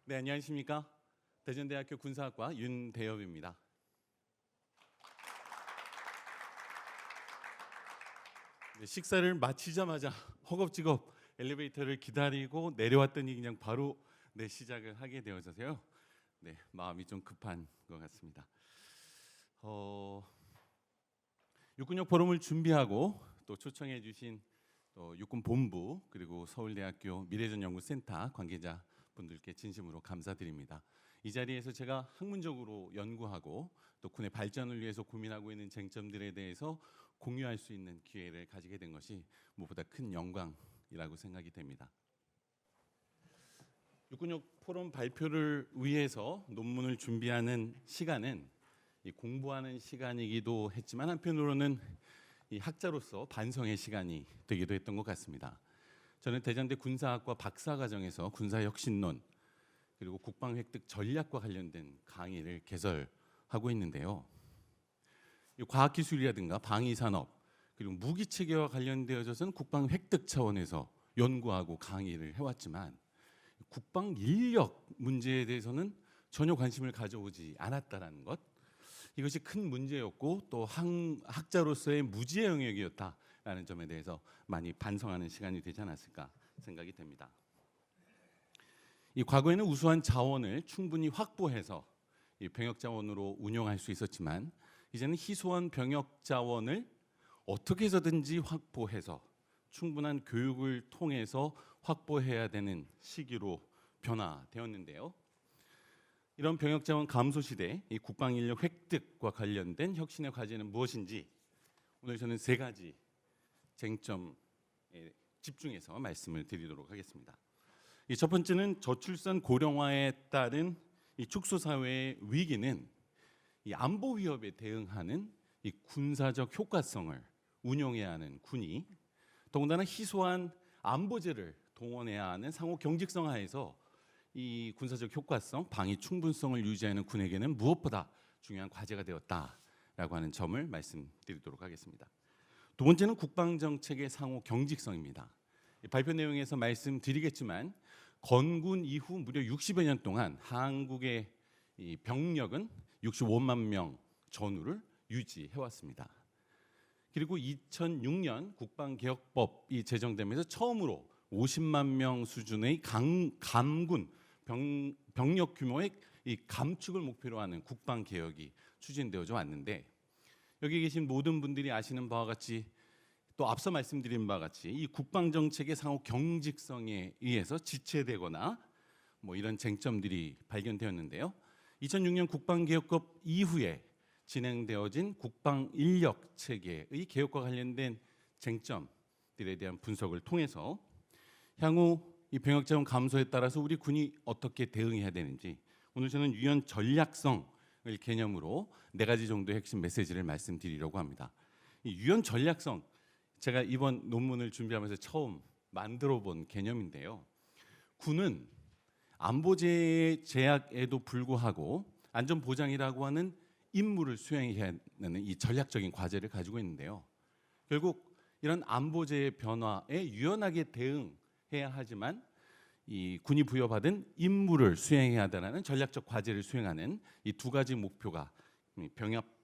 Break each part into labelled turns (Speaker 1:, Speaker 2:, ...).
Speaker 1: 네, 안녕하십니까? 대전대학교 군사학과 윤대엽입니다. 네, 식사를 마치자마자 허겁지겁 엘리베이터를 기다리고 내려왔더니 그냥 바로 시작을 하게 되어서요. 네, 마음이 좀 급한 것 같습니다. 육군역 포럼을 준비하고 또 초청해 주신 육군본부 그리고 서울대학교 미래전연구센터 관계자분들께 진심으로 감사드립니다. 이 자리에서 제가 학문적으로 연구하고 또 군의 발전을 위해서 고민하고 있는 쟁점들에 대해서 공유할 수 있는 기회를 가지게 된 것이 무엇보다 큰 영광이라고 생각이 됩니다. 육군역 포럼 발표를 위해서 논문을 준비하는 시간은 공부하는 시간이기도 했지만 한편으로는 이 학자로서 반성의 시간이 되기도 했던 것 같습니다. 저는 대전대 군사학과 박사과정에서 군사혁신론 그리고 국방획득 전략과 관련된 강의를 개설하고 있는데요. 과학기술이라든가 방위산업 그리고 무기체계와 관련되어져서는 국방획득 차원에서 연구하고 강의를 해왔지만 국방인력 문제에 대해서는 전혀 관심을 가져오지 않았다는 것, 이것이 큰 문제였고 또 학자로서의 무지의 영역이었다라는 점에 대해서 많이 반성하는 시간이 되지 않았을까 생각이 됩니다. 이 과거에는 우수한 자원을 충분히 확보해서 이 병역 자원으로 운용할 수 있었지만 이제는 희소한 병역 자원을 어떻게 해서든지 확보해서 충분한 교육을 통해서 확보해야 되는 시기로 변화되었는데요. 이런 병역 자원 감소 시대, 이 국방 인력 획득과 관련된 혁신의 과제는 무엇인지 오늘 저는 세 가지 쟁점에 집중해서 말씀을 드리도록 하겠습니다. 이 첫 번째는 저출산 고령화에 따른 이 축소 사회의 위기는 이 안보 위협에 대응하는 이 군사적 효과성을 운용해야 하는 군이 더군다나 희소한 안보제를 동원해야 하는 상호 경직성 하에서 이 군사적 효과성, 방위 충분성을 유지하는 군에게는 무엇보다 중요한 과제가 되었다라고 하는 점을 말씀드리도록 하겠습니다. 두 번째는 국방정책의 상호 경직성입니다. 발표 내용에서 말씀드리겠지만 건군 이후 무려 60여 년 동안 한국의 이 병력은 65만 명 전후를 유지해왔습니다. 그리고 2006년 국방개혁법이 제정되면서 처음으로 50만 명 수준의 감군 병력 규모의 이 감축을 목표로 하는 국방 개혁이 추진되어져 왔는데 여기 계신 모든 분들이 아시는 바와 같이 또 앞서 말씀드린 바와 같이 이 국방 정책의 상호 경직성에 의해서 지체되거나 이런 쟁점들이 발견되었는데요. 2006년 국방개혁법 이후에 진행되어진 국방 인력 체계의 개혁과 관련된 쟁점들에 대한 분석을 통해서 향후 이 병역 자원 감소에 따라서 우리 군이 어떻게 대응해야 되는지 오늘 저는 유연 전략성을 개념으로 네 가지 정도의 핵심 메시지를 말씀드리려고 합니다. 이 유연 전략성, 제가 이번 논문을 준비하면서 처음 만들어 본 개념인데요. 군은 안보제의 제약에도 불구하고 안전보장이라고 하는 임무를 수행해야 하는 이 전략적인 과제를 가지고 있는데요. 결국 이런 안보제의 변화에 유연하게 대응해야 하지만 이 군이 부여받은 임무를 수행해야 한다는 전략적 과제를 수행하는 이 두 가지 목표가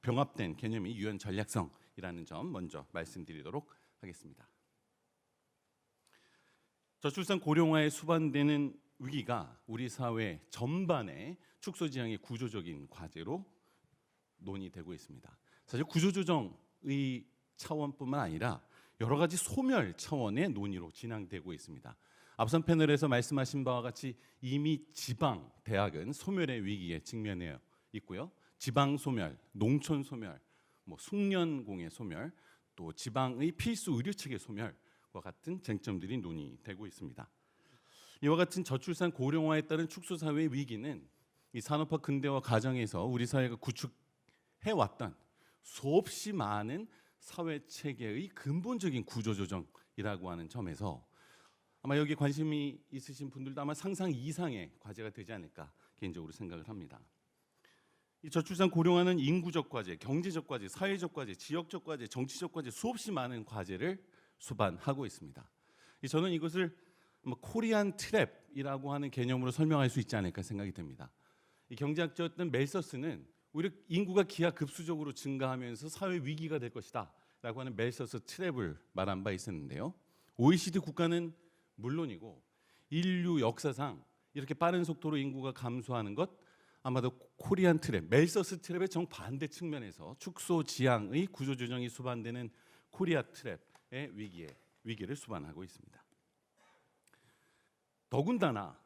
Speaker 1: 병합된 개념이 유연 전략성이라는 점 먼저 말씀드리도록 하겠습니다. 저출산 고령화에 수반되는 위기가 우리 사회 전반의 축소 지향의 구조적인 과제로 논의되고 있습니다. 사실 구조조정의 차원뿐만 아니라 여러 가지 소멸 차원의 논의로 진행되고 있습니다. 앞선 패널에서 말씀하신 바와 같이 이미 지방 대학은 소멸의 위기에 직면해 있고요. 지방 소멸, 농촌 소멸, 숙련공의 소멸, 또 지방의 필수 의료 체계 소멸과 같은 쟁점들이 논의되고 있습니다. 이와 같은 저출산 고령화에 따른 축소 사회의 위기는 이 산업화 근대화 과정에서 우리 사회가 구축해왔던 수없이 많은 사회 체계의 근본적인 구조 조정이라고 하는 점에서 아마 여기 관심이 있으신 분들도 아마 상상 이상의 과제가 되지 않을까 개인적으로 생각을 합니다. 이 저출산 고령화는 인구적 과제, 경제적 과제, 사회적 과제, 지역적 과제, 정치적 과제 수없이 많은 과제를 수반하고 있습니다. 저는 이것을 코리안 트랩이라고 하는 개념으로 설명할 수 있지 않을까 생각이 됩니다. 이 경제학자였던 멜서스는 오히려 인구가 기하급수적으로 증가하면서 사회 위기가 될 것이다라고 하는 멜서스 트랩을 말한 바 있었는데요. OECD 국가는 물론이고 인류 역사상 이렇게 빠른 속도로 인구가 감소하는 것 아마도 코리안 트랩, 멜서스 트랩의 정반대 측면에서 축소지향의 구조조정이 수반되는 코리아 트랩의 위기를 수반하고 있습니다. 더군다나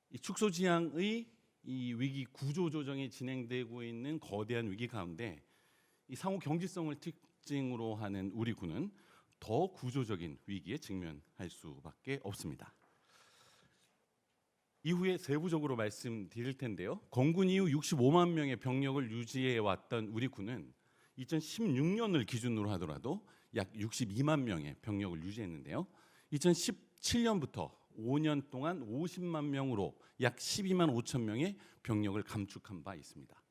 Speaker 1: 이 축소지향의 이 위기 구조조정이 진행되고 있는 거대한 위기 가운데 이 상호 경직성을 특징으로 하는 우리 군은 더 구조적인 위기에 직면할 수밖에 없습니다. 이후에 세부적으로 말씀드릴 텐데요. 건군 이후 65만 명의 병력을 유지해 왔던 우리 군은 2016년을 기준으로 하더라도 약 62만 명의 병력을 유지했는데요. 2017년부터 5년 동안 50만 명으로 약 12만 5천 명의 병력을 감축한 바 있습니다.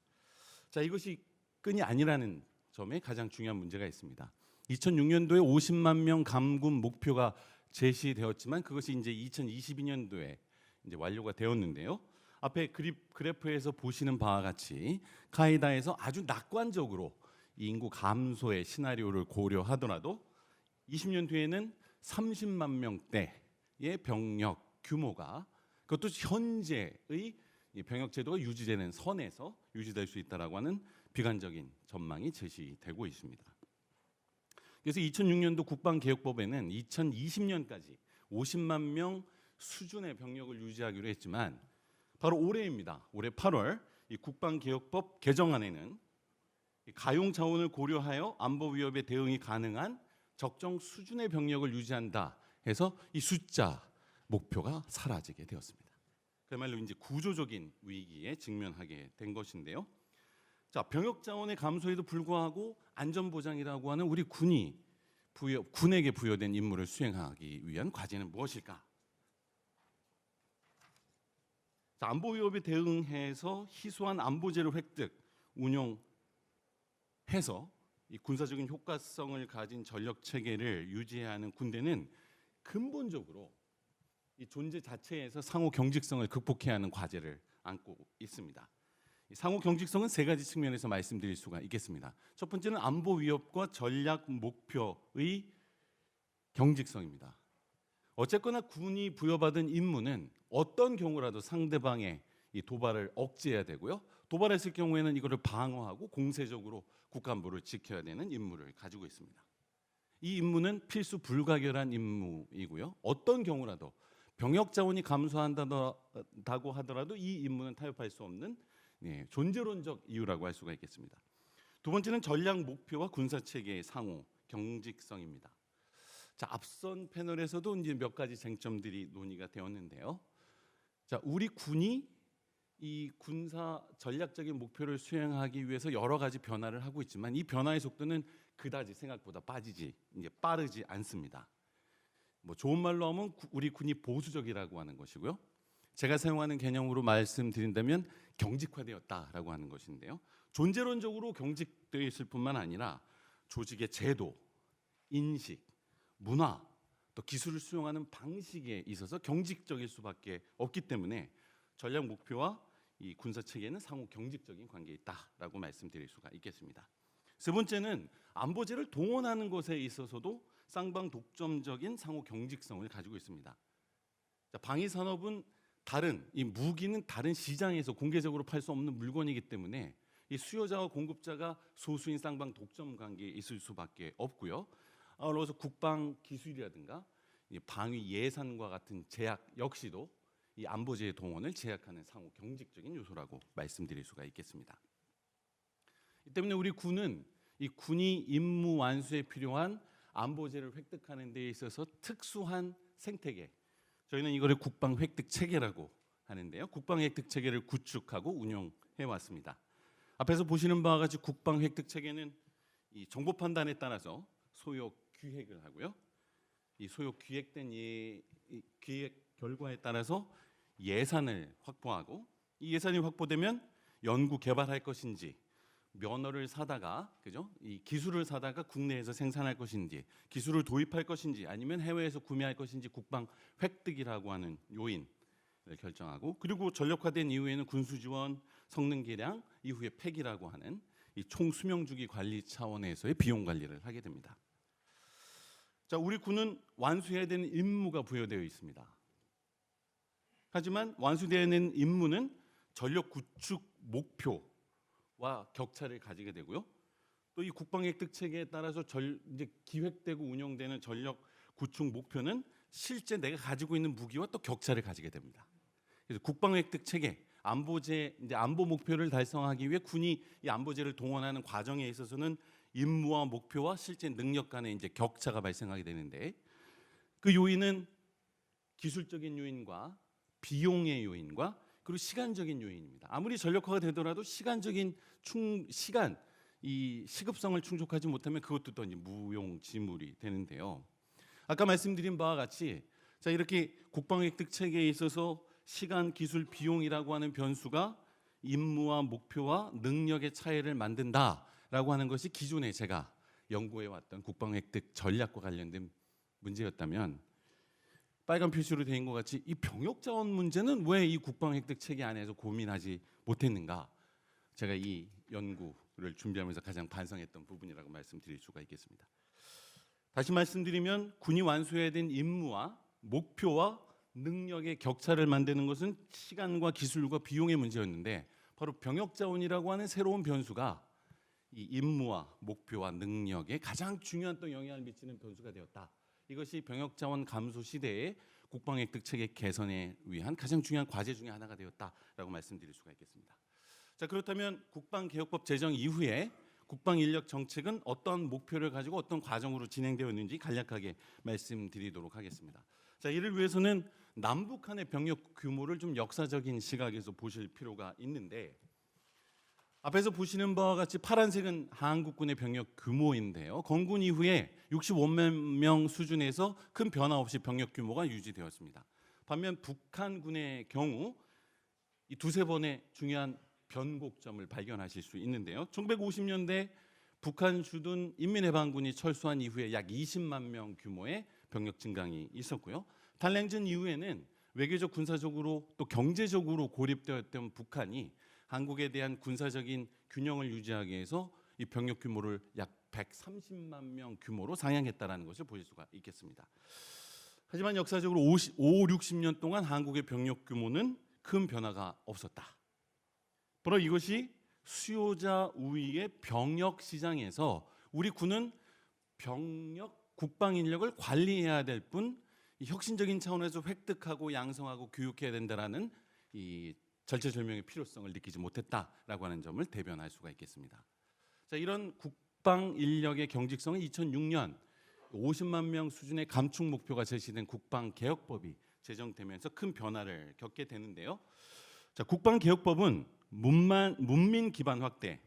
Speaker 1: 자, 이것이 끈이 아니라는 점에 가장 중요한 문제가 있습니다. 2006년도에 50만 명 감군 목표가 제시되었지만 그것이 이제 2022년도에 이제 완료가 되었는데요. 앞에 그래프에서 보시는 바와 같이 카이다에서 아주 낙관적으로 인구 감소의 시나리오를 고려하더라도 20년 뒤에는 30만 명대의 병력 규모가 그것도 현재의 병역 제도가 유지되는 선에서 유지될 수 있다라고 하는 비관적인 전망이 제시되고 있습니다. 그래서 2006년도 국방개혁법에는 2020년까지 50만 명 수준의 병력을 유지하기로 했지만 바로 올해입니다. 올해 8월 이 국방개혁법 개정안에는 가용 자원을 고려하여 안보 위협에 대응이 가능한 적정 수준의 병력을 유지한다 해서 이 숫자 목표가 사라지게 되었습니다. 그야말로 이제 구조적인 위기에 직면하게 된 것인데요. 자, 병역 자원의 감소에도 불구하고 안전보장이라고 하는 우리 군에게 부여된 임무를 수행하기 위한 과제는 무엇일까? 자, 안보 위협에 대응해서 희소한 안보재를 획득, 운용해서 이 군사적인 효과성을 가진 전력 체계를 유지해야 하는 군대는 근본적으로 이 존재 자체에서 상호 경직성을 극복해야 하는 과제를 안고 있습니다. 이 상호 경직성은 세 가지 측면에서 말씀드릴 수가 있겠습니다. 첫 번째는 안보 위협과 전략 목표의 경직성입니다. 어쨌거나 군이 부여받은 임무는 어떤 경우라도 상대방의 이 도발을 억제해야 되고요. 도발했을 경우에는 이거를 방어하고 공세적으로 국가안보를 지켜야 되는 임무를 가지고 있습니다. 이 임무는 필수 불가결한 임무이고요. 어떤 경우라도 병역 자원이 감소한다고 하더라도 이 임무는 타협할 수 없는 존재론적 이유라고 할 수가 있겠습니다. 두 번째는 전략 목표와 군사 체계의 상호 경직성입니다. 자, 앞선 패널에서도 이제 몇 가지 쟁점들이 논의가 되었는데요. 자, 우리 군이 이 군사 전략적인 목표를 수행하기 위해서 여러 가지 변화를 하고 있지만 이 변화의 속도는 그다지 생각보다 빠르지 않습니다. 뭐 좋은 말로 하면 우리 군이 보수적이라고 하는 것이고요. 제가 사용하는 개념으로 말씀드린다면 경직화되었다라고 하는 것인데요. 존재론적으로 경직되어 있을 뿐만 아니라 조직의 제도, 인식, 문화, 또 기술을 수용하는 방식에 있어서 경직적일 수밖에 없기 때문에 전략 목표와 이 군사 체계는 상호 경직적인 관계에 있다라고 말씀드릴 수가 있겠습니다. 세 번째는 안보재를 동원하는 것에 있어서도 쌍방 독점적인 상호 경직성을 가지고 있습니다. 자, 방위 산업은 이 무기는 다른 시장에서 공개적으로 팔 수 없는 물건이기 때문에 이 수요자와 공급자가 소수인 쌍방 독점 관계에 있을 수밖에 없고요. 그래서 국방 기술이라든가 방위 예산과 같은 제약 역시도 이 안보재의 동원을 제약하는 상호 경직적인 요소라고 말씀드릴 수가 있겠습니다. 이 때문에 우리 군은 이 군이 임무 완수에 필요한 안보재를 획득하는 데 있어서 특수한 생태계, 저희는 이거를 국방 획득 체계라고 하는데요. 국방 획득 체계를 구축하고 운영해 왔습니다. 앞에서 보시는 바와 같이 국방 획득 체계는 이 정보 판단에 따라서 소요 기획을 하고요. 이 소요 기획된 기획 결과에 따라서 예산을 확보하고 이 예산이 확보되면 연구 개발할 것인지 면허를 사다가 그죠? 이 기술을 사다가 국내에서 생산할 것인지, 기술을 도입할 것인지, 아니면 해외에서 구매할 것인지 국방 획득이라고 하는 요인을 결정하고, 그리고 전력화된 이후에는 군수 지원, 성능 개량, 이후에 폐기라고 하는 이 총 수명 주기 관리 차원에서의 비용 관리를 하게 됩니다. 자, 우리 군은 완수해야 되는 임무가 부여되어 있습니다. 하지만 완수되어 있는 임무는 전력 구축 목표와 격차를 가지게 되고요. 또 이 국방 획득 체계에 따라서 이제 기획되고 운영되는 전력 구축 목표는 실제 내가 가지고 있는 무기와 또 격차를 가지게 됩니다. 그래서 국방 획득 체계, 안보제, 이제 안보 목표를 달성하기 위해 군이 이 안보제를 동원하는 과정에 있어서는 임무와 목표와 실제 능력 간의 이제 격차가 발생하게 되는데, 그 요인은 기술적인 요인과 비용의 요인과 그리고 시간적인 요인입니다. 아무리 전력화가 되더라도 시간적인 이 시급성을 충족하지 못하면 그것도 또 무용지물이 되는데요. 아까 말씀드린 바와 같이 자, 이렇게 국방 획득 체계에 있어서 시간, 기술, 비용이라고 하는 변수가 임무와 목표와 능력의 차이를 만든다라고 하는 것이 기존에 제가 연구해 왔던 국방 획득 전략과 관련된 문제였다면, 빨간 표시로 되어 있는 것 같이 이 병역 자원 문제는 왜 이 국방 획득 체계 안에서 고민하지 못했는가, 제가 이 연구를 준비하면서 가장 반성했던 부분이라고 말씀드릴 수가 있겠습니다. 다시 말씀드리면 군이 완수해야 된 임무와 목표와 능력의 격차를 만드는 것은 시간과 기술과 비용의 문제였는데, 바로 병역 자원이라고 하는 새로운 변수가 이 임무와 목표와 능력에 가장 중요한 또 영향을 미치는 변수가 되었다. 이것이 병역 자원 감소 시대의 국방 획득 체계 개선에 위한 가장 중요한 과제 중에 하나가 되었다라고 말씀드릴 수가 있겠습니다. 자, 그렇다면 국방 개혁법 제정 이후에 국방 인력 정책은 어떤 목표를 가지고 어떤 과정으로 진행되었는지 간략하게 말씀드리도록 하겠습니다. 자, 이를 위해서는 남북한의 병력 규모를 좀 역사적인 시각에서 보실 필요가 있는데, 앞에서 보시는 바와 같이 파란색은 한국군의 병력 규모인데요. 건군 이후에 65만 명 수준에서 큰 변화 없이 병력 규모가 유지되었습니다. 반면 북한군의 경우 이 두세 번의 중요한 변곡점을 발견하실 수 있는데요. 1950년대 북한 주둔 인민해방군이 철수한 이후에 약 20만 명 규모의 병력 증강이 있었고요. 탈냉전 이후에는 외교적, 군사적으로 또 경제적으로 고립되었던 북한이 한국에 대한 군사적인 균형을 유지하기 위해서 이 병력 규모를 약 130만 명 규모로 상향했다는 것을 보실 수가 있겠습니다. 하지만 역사적으로 5, 60년 동안 한국의 병력 규모는 큰 변화가 없었다. 바로 이것이 수요자 우위의 병력 시장에서 우리 군은 병력, 국방 인력을 관리해야 될 뿐 혁신적인 차원에서 획득하고 양성하고 교육해야 된다라는 이 절체절명의 필요성을 느끼지 못했다라고 하는 점을 대변할 수가 있겠습니다. 자, 이런 국방 인력의 경직성은 2006년 50만 명 수준의 감축 목표가 제시된 국방 개혁법이 제정되면서 큰 변화를 겪게 되는데요. 자, 국방 개혁법은 문민 기반 확대,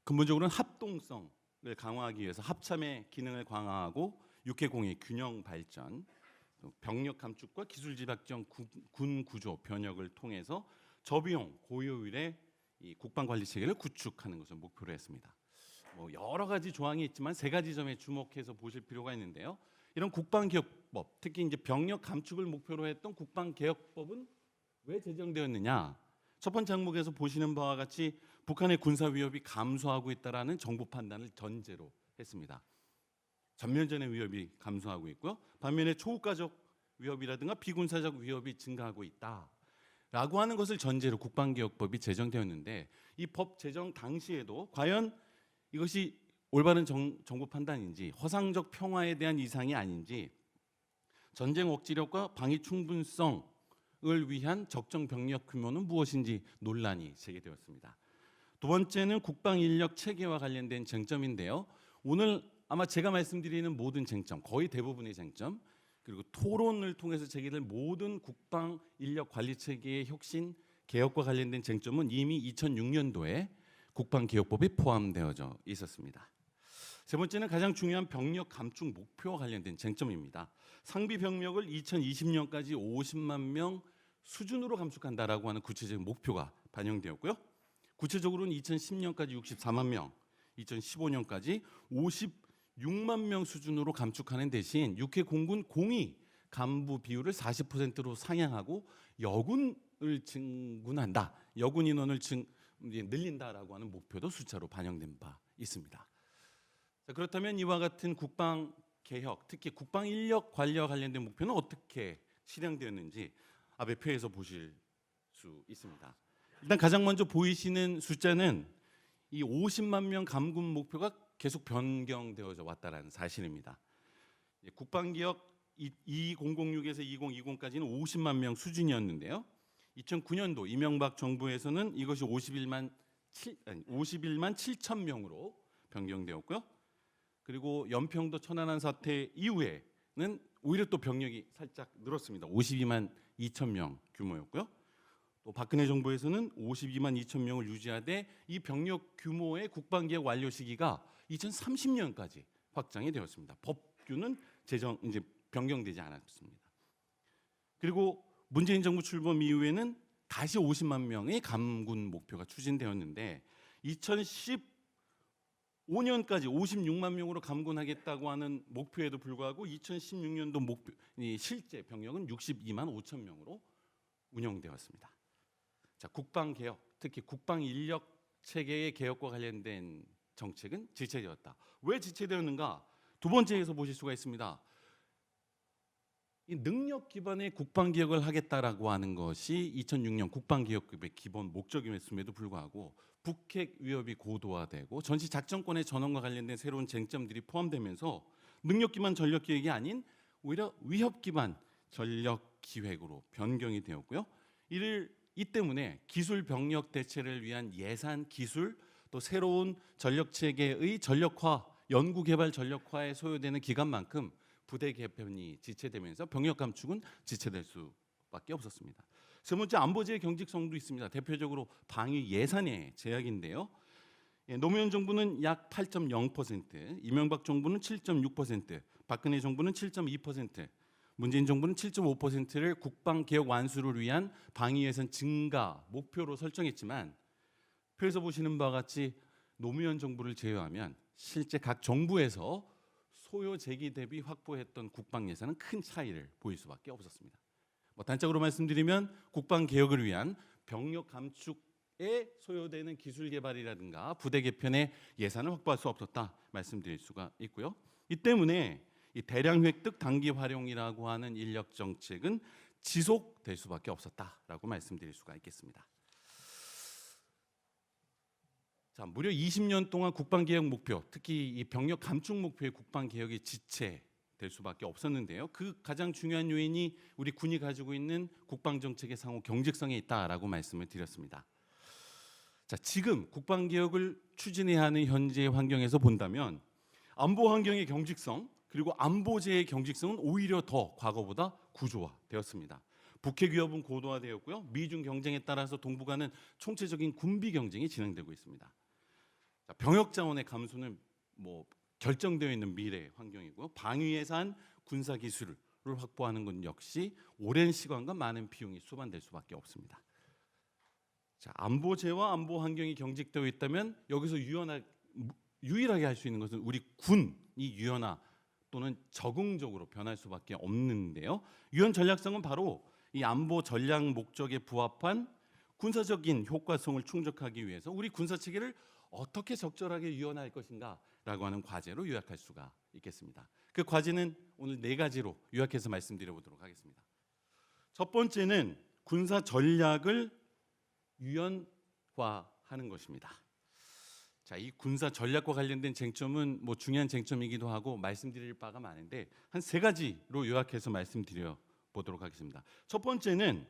Speaker 1: 근본적으로는 합동성을 강화하기 위해서 합참의 기능을 강화하고 육해공의 균형 발전, 병력 감축과 기술 집약적 군 구조 변혁을 통해서 저비용 고효율의 이 국방 관리 체계를 구축하는 것을 목표로 했습니다. 여러 가지 조항이 있지만 세 가지 점에 주목해서 보실 필요가 있는데요. 이런 국방 개혁법, 특히 이제 병력 감축을 목표로 했던 국방 개혁법은 왜 제정되었느냐? 첫 번째 항목에서 보시는 바와 같이 북한의 군사 위협이 감소하고 있다라는 정부 판단을 전제로 했습니다. 전면전의 위협이 감소하고 있고요. 반면에 초국가적 위협이라든가 비군사적 위협이 증가하고 있다라고 하는 것을 전제로 국방개혁법이 제정되었는데, 이 법 제정 당시에도 과연 이것이 올바른 정부 판단인지, 허상적 평화에 대한 이상이 아닌지, 전쟁 억지력과 방위 충분성을 위한 적정 병력 규모는 무엇인지 논란이 제기되었습니다. 두 번째는 국방 인력 체계와 관련된 쟁점인데요. 오늘 아마 제가 말씀드리는 모든 쟁점, 거의 대부분의 쟁점, 그리고 토론을 통해서 제기될 모든 국방 인력 관리 체계의 혁신 개혁과 관련된 쟁점은 이미 2006년도에 국방 개혁법이 포함되어져 있었습니다. 세 번째는 가장 중요한 병력 감축 목표와 관련된 쟁점입니다. 상비 병력을 2020년까지 50만 명 수준으로 감축한다라고 하는 구체적인 목표가 반영되었고요. 구체적으로는 2010년까지 64만 명, 2015년까지 56만 명 수준으로 감축하는 대신 육해 공군 공위 간부 비율을 40%로 상향하고 여군을 증군한다. 여군 인원을 늘린다라고 하는 목표도 숫자로 반영된 바 있습니다. 자, 그렇다면 이와 같은 국방 개혁, 특히 국방 인력 관리와 관련된 목표는 어떻게 실행되었는지 앞에 표에서 보실 수 있습니다. 일단 가장 먼저 보이시는 숫자는 이 50만 명 감군 목표가 계속 변경되어져 왔다라는 사실입니다. 국방개혁 2006에서 2020까지는 50만 명 수준이었는데요. 2009년도 이명박 정부에서는 이것이 51만 7천 명으로 변경되었고요. 그리고 연평도 천안함 사태 이후에는 오히려 또 병력이 살짝 늘었습니다. 52만 2천 명 규모였고요. 또 박근혜 정부에서는 52만 2천 명을 유지하되 이 병력 규모의 국방개혁 완료 시기가 2030년까지 확장이 되었습니다. 법규는 이제 변경되지 않았습니다. 그리고 문재인 정부 출범 이후에는 다시 50만 명의 감군 목표가 추진되었는데 2015년까지 56만 명으로 감군하겠다고 하는 목표에도 불구하고 2016년도 목표 실제 병력은 62만 5천 명으로 운영되었습니다. 자, 국방 개혁, 특히 국방 인력 체계의 개혁과 관련된 정책은 지체되었다. 왜 지체되었는가? 두 번째에서 보실 수가 있습니다. 이 능력 기반의 국방 개혁을 하겠다라고 하는 것이 2006년 국방 개혁급의 기본 목적임에도 불구하고 북핵 위협이 고도화되고 전시 작전권의 전환과 관련된 새로운 쟁점들이 포함되면서 능력 기반 전력 기획이 아닌 오히려 위협 기반 전력 기획으로 변경이 되었고요. 이 때문에 기술 병력 대체를 위한 예산, 기술 또 새로운 전력 체계의 전력화, 연구 개발 전력화에 소요되는 기간만큼 부대 개편이 지체되면서 병력 감축은 지체될 수밖에 없었습니다. 세 번째, 안보제의 경직성도 있습니다. 대표적으로 방위 예산의 제약인데요. 노무현 정부는 약 8.0%, 이명박 정부는 7.6%, 박근혜 정부는 7.2%, 문재인 정부는 7.5%를 국방 개혁 완수를 위한 방위 예산 증가 목표로 설정했지만 표에서 보시는 바와 같이 노무현 정부를 제외하면 실제 각 정부에서 소요 제기 대비 확보했던 국방 예산은 큰 차이를 보일 수밖에 없었습니다. 단적으로 말씀드리면 국방 개혁을 위한 병력 감축에 소요되는 기술 개발이라든가 부대 개편에 예산을 확보할 수 없었다 말씀드릴 수가 있고요. 이 때문에 이 대량 획득 단기 활용이라고 하는 인력 정책은 지속될 수밖에 없었다라고 말씀드릴 수가 있겠습니다. 자, 무려 20년 동안 국방개혁 목표, 특히 이 병력 감축 목표의 국방개혁이 지체될 수밖에 없었는데요. 그 가장 중요한 요인이 우리 군이 가지고 있는 국방정책의 상호 경직성에 있다라고 말씀을 드렸습니다. 자, 지금 국방개혁을 추진해야 하는 현재의 환경에서 본다면 안보 환경의 경직성 그리고 안보제의 경직성은 오히려 더 과거보다 구조화되었습니다. 북핵 위협은 고도화되었고요. 미중 경쟁에 따라서 동북아는 총체적인 군비 경쟁이 진행되고 있습니다. 자, 병역 자원의 감소는 결정되어 있는 미래 환경이고요. 방위 예산, 군사 기술을 확보하는 것 역시 오랜 시간과 많은 비용이 수반될 수밖에 없습니다. 자, 안보제와 안보 환경이 경직되어 있다면 여기서 유일하게 할 수 있는 것은 우리 군이 유연화 또는 적응적으로 변할 수밖에 없는데요. 유연 전략성은 바로 이 안보 전략 목적에 부합한 군사적인 효과성을 충족하기 위해서 우리 군사 체계를 어떻게 적절하게 유연할 것인가라고 하는 과제로 요약할 수가 있겠습니다. 그 과제는 오늘 네 가지로 요약해서 말씀드려 보도록 하겠습니다. 첫 번째는 군사 전략을 유연화하는 것입니다. 자, 이 군사 전략과 관련된 쟁점은 중요한 쟁점이기도 하고 말씀드릴 바가 많은데 한 세 가지로 요약해서 말씀드려 보도록 하겠습니다. 첫 번째는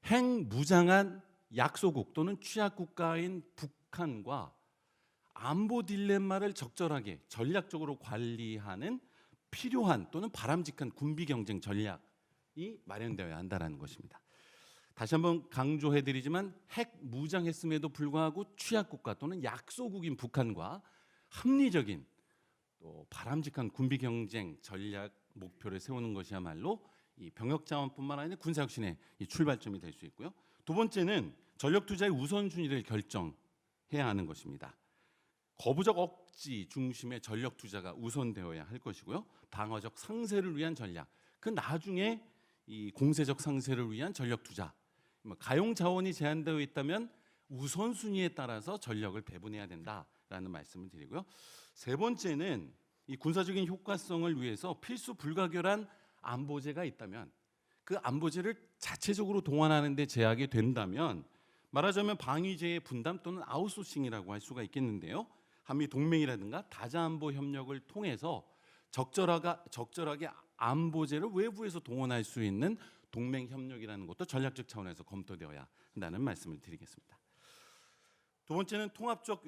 Speaker 1: 핵무장한 약소국 또는 취약국가인 북한과 안보 딜레마를 적절하게 전략적으로 관리하는 필요한 또는 바람직한 군비 경쟁 전략이 마련되어야 한다는 것입니다. 다시 한번 강조해드리지만 핵 무장했음에도 불구하고 취약국가 또는 약소국인 북한과 합리적인 또 바람직한 군비 경쟁 전략 목표를 세우는 것이야말로 이 병역 자원뿐만 아니라 군사 혁신의 이 출발점이 될 수 있고요. 두 번째는 전력 투자의 우선순위를 결정해야 해야 하는 것입니다. 거부적 억지 중심의 전력 투자가 우선되어야 할 것이고요. 방어적 상세를 위한 전략, 그 나중에 이 공세적 상세를 위한 전력 투자. 가용 자원이 제한되어 있다면 우선순위에 따라서 전력을 배분해야 된다라는 말씀을 드리고요. 세 번째는 이 군사적인 효과성을 위해서 필수 불가결한 안보제가 있다면 그 안보제를 자체적으로 동원하는 데 제약이 된다면 말하자면 방위제의 분담 또는 아웃소싱이라고 할 수가 있겠는데요. 한미 동맹이라든가 다자안보 협력을 통해서 적절하게 안보제를 외부에서 동원할 수 있는 동맹 협력이라는 것도 전략적 차원에서 검토되어야 한다는 말씀을 드리겠습니다. 두 번째는 통합적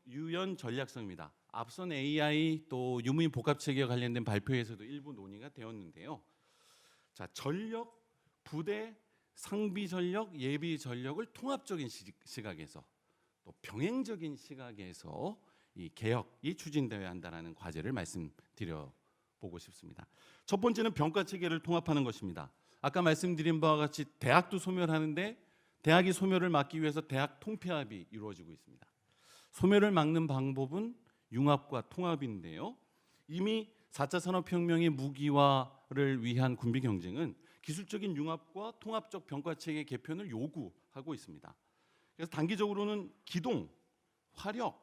Speaker 1: 유연 전략성입니다. 앞선 AI 또 유무인 복합 체계와 관련된 발표에서도 일부 논의가 되었는데요. 자, 전력, 부대, 상비 전력, 예비 전력을 통합적인 시각에서 또 병행적인 시각에서 이 개혁이 추진되어야 한다는 과제를 말씀드려 보고 싶습니다. 첫 번째는 병과 체계를 통합하는 것입니다. 아까 말씀드린 바와 같이 대학도 소멸하는데 대학이 소멸을 막기 위해서 대학 통폐합이 이루어지고 있습니다. 소멸을 막는 방법은 융합과 통합인데요. 이미 4차 산업혁명의 무기화를 위한 군비 경쟁은 기술적인 융합과 통합적 병과 체계 개편을 요구하고 있습니다. 그래서 단기적으로는 기동, 화력,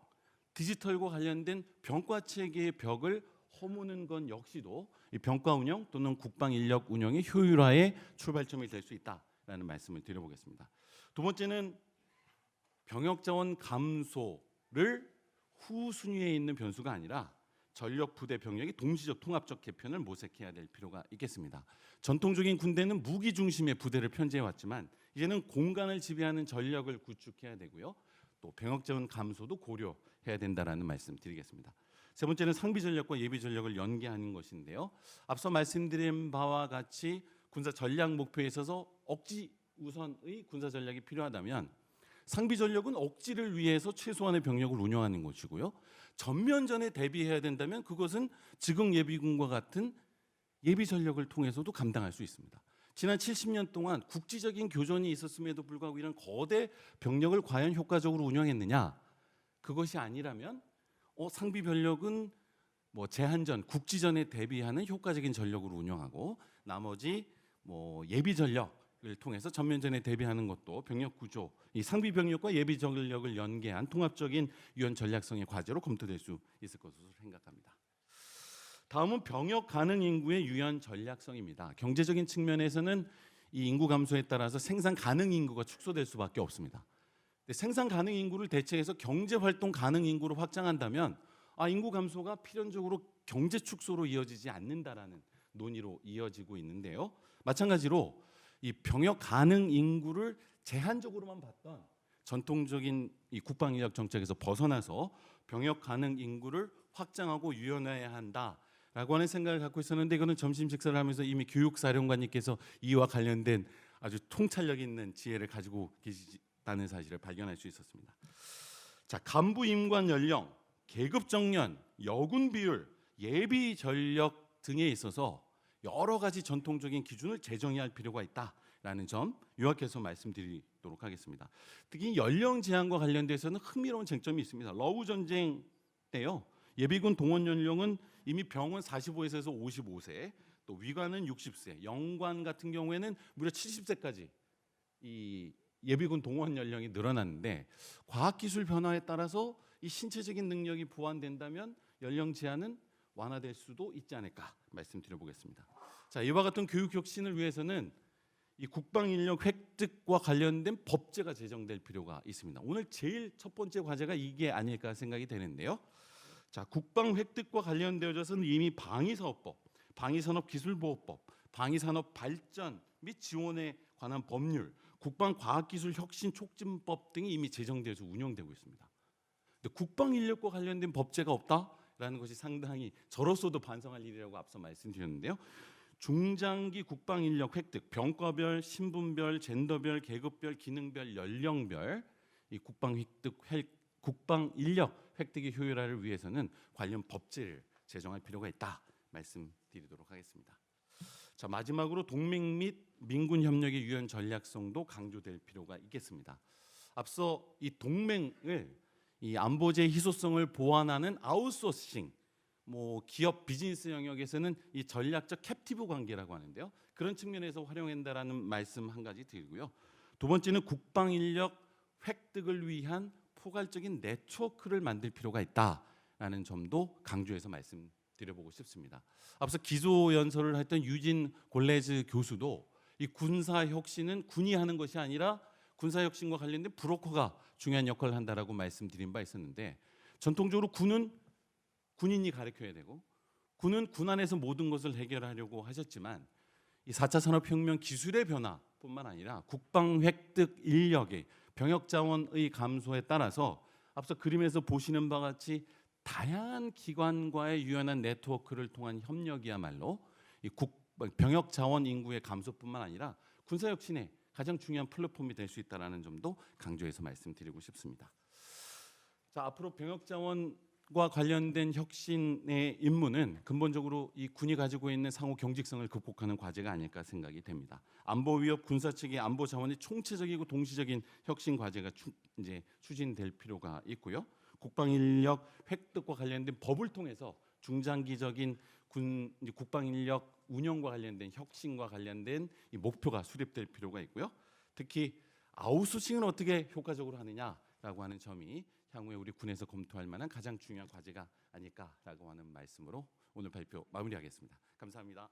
Speaker 1: 디지털과 관련된 병과 체계의 벽을 허무는 건 역시도 이 병과 운영 또는 국방 인력 운영의 효율화의 출발점이 될 수 있다라는 말씀을 드려보겠습니다. 두 번째는 병역 자원 감소를 후순위에 있는 변수가 아니라 전력 부대 병력의 동시적 통합적 개편을 모색해야 될 필요가 있겠습니다. 전통적인 군대는 무기 중심의 부대를 편제해 왔지만 이제는 공간을 지배하는 전력을 구축해야 되고요. 또 병역 자원 감소도 고려해야 된다라는 말씀 드리겠습니다. 세 번째는 상비 전력과 예비 전력을 연계하는 것인데요. 앞서 말씀드린 바와 같이 군사 전략 목표에 있어서 억지 우선의 군사 전략이 필요하다면 상비 전력은 억지를 위해서 최소한의 병력을 운영하는 것이고요. 전면전에 대비해야 된다면 그것은 지금 예비군과 같은 예비 전력을 통해서도 감당할 수 있습니다. 지난 70년 동안 국지적인 교전이 있었음에도 불구하고 이런 거대 병력을 과연 효과적으로 운영했느냐? 그것이 아니라면 상비 병력은 제한전, 국지전에 대비하는 효과적인 전력으로 운영하고 나머지 예비 전력을 통해서 전면전에 대비하는 것도 병력 구조, 이 상비 병력과 예비 전력을 연계한 통합적인 유연 전략성의 과제로 검토될 수 있을 것으로 생각합니다. 다음은 병역 가능 인구의 유연 전략성입니다. 경제적인 측면에서는 이 인구 감소에 따라서 생산 가능 인구가 축소될 수밖에 없습니다. 생산 가능 인구를 대체해서 경제 활동 가능 인구로 확장한다면 인구 감소가 필연적으로 경제 축소로 이어지지 않는다라는 논의로 이어지고 있는데요. 마찬가지로 이 병역 가능 인구를 제한적으로만 봤던 전통적인 이 국방 인력 정책에서 벗어나서 병역 가능 인구를 확장하고 유연해야 한다라고 하는 생각을 갖고 있었는데 이거는 점심 식사를 하면서 이미 교육사령관님께서 이와 관련된 아주 통찰력 있는 지혜를 가지고 계시다는 사실을 발견할 수 있었습니다. 자, 간부 임관 연령, 계급 정년, 여군 비율, 예비 전력 등에 있어서 여러 가지 전통적인 기준을 재정의할 필요가 있다라는 점 요약해서 말씀드리도록 하겠습니다. 특히 연령 제한과 관련돼서는 흥미로운 쟁점이 있습니다. 러우 전쟁 때요. 예비군 동원 연령은 이미 병원 45세에서 55세, 또 위관은 60세, 영관 같은 경우에는 무려 70세까지 이 예비군 동원 연령이 늘어났는데 과학기술 변화에 따라서 이 신체적인 능력이 보완된다면 연령 제한은 완화될 수도 있지 않을까 말씀드려보겠습니다. 자, 이와 같은 교육 혁신을 위해서는 이 국방 인력 획득과 관련된 법제가 제정될 필요가 있습니다. 오늘 제일 첫 번째 과제가 이게 아닐까 생각이 되는데요. 자, 국방 획득과 관련되어서는 이미 방위사업법, 방위산업기술보호법, 방위산업 발전 및 지원에 관한 법률, 국방과학기술 혁신 촉진법 등이 이미 제정되어서 운영되고 있습니다. 근데 국방 인력과 관련된 법제가 없다라는 것이 상당히 저로서도 반성할 일이라고 앞서 말씀드렸는데요. 중장기 국방 인력 획득, 병과별, 신분별, 젠더별, 계급별, 기능별, 연령별 이 국방 인력 획득의 효율화를 위해서는 관련 법제를 제정할 필요가 있다 말씀드리도록 하겠습니다. 자, 마지막으로 동맹 및 민군 협력의 유연 전략성도 강조될 필요가 있겠습니다. 앞서 이 동맹을 이 안보제 희소성을 보완하는 아웃소싱, 뭐 기업 비즈니스 영역에서는 이 전략적 캡티브 관계라고 하는데요. 그런 측면에서 활용한다라는 말씀 한 가지 드리고요. 두 번째는 국방 인력 획득을 위한 포괄적인 네트워크를 만들 필요가 있다라는 점도 강조해서 말씀드려보고 싶습니다. 앞서 기조 연설을 했던 유진 골레즈 교수도 이 군사 혁신은 군이 하는 것이 아니라 군사 혁신과 관련된 브로커가 중요한 역할을 한다라고 말씀드린 바 있었는데, 전통적으로 군은 군인이 가르쳐야 되고 군은 군 안에서 모든 것을 해결하려고 하셨지만, 이 4차 산업혁명 기술의 변화뿐만 아니라 국방 획득 인력의 병역 자원의 감소에 따라서 앞서 그림에서 보시는 바와 같이 다양한 기관과의 유연한 네트워크를 통한 협력이야말로 이 병역 자원 인구의 감소뿐만 아니라 군사 혁신의 가장 중요한 플랫폼이 될 수 있다는 점도 강조해서 말씀드리고 싶습니다. 자, 앞으로 병역 자원과 관련된 혁신의 임무는 근본적으로 이 군이 가지고 있는 상호 경직성을 극복하는 과제가 아닐까 생각이 됩니다. 안보 위협 군사 측의 안보 자원의 총체적이고 동시적인 혁신 과제가 이제 추진될 필요가 있고요. 국방 인력 획득과 관련된 법을 통해서 중장기적인 국방 인력 운영과 관련된 혁신과 관련된 이 목표가 수립될 필요가 있고요. 특히 아웃소싱을 어떻게 효과적으로 하느냐라고 하는 점이 향후에 우리 군에서 검토할 만한 가장 중요한 과제가 아닐까라고 하는 말씀으로 오늘 발표 마무리하겠습니다. 감사합니다.